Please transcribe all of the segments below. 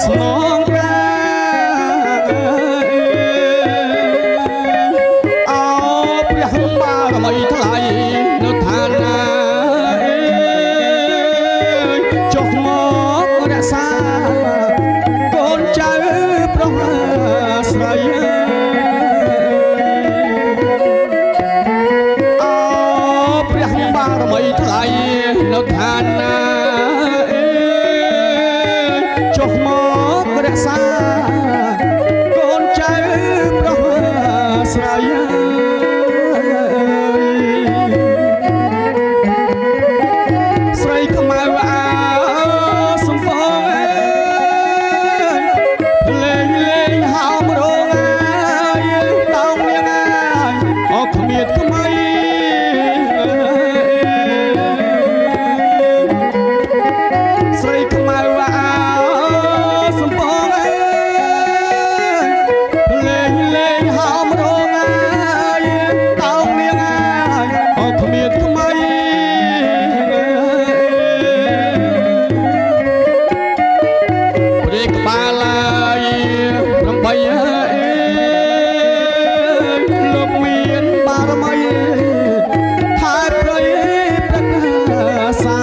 ស្នងកាអោព្រះបារមីថ្លៃនៅឋានណាចុះមករក្សាកូនចៅប្រុសស្រីអោព្រះបារមីថ្លៃនៅឋានណាចុះមករក្សាកូនចៅប្រុសស្រីស្រីខ្មៅអើសំពងលេងលេងហោមរងតោងនាងអើគ្មានថ្មីស្រីខ្មៅអើសំពងលេងលេងហោមរងតោងនាងអើគ្មានថ្មីព្រះក្បាលឡើយ8លោកមានបារមីថែព្រៃប្រកាសា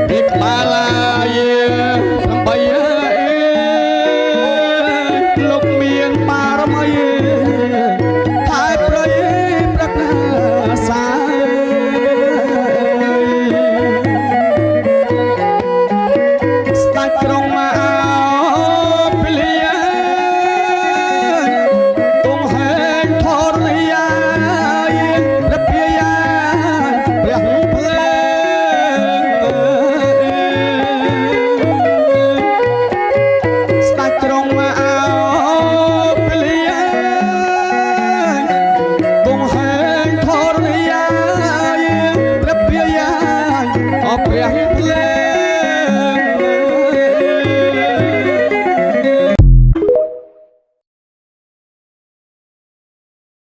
ព្រះក្បាលឡើយ8លោកមានបារមីថែព្រៃប្រកាសាស្ដេចក្រុងមកអោពលីទងហែងធរណីយាព្រះព្យាយាព្រះភ្លើស្ដេចក្រុងមកអោពលីទងហែងធរណីយាព្រះព្យាយាព្រះភ្លើ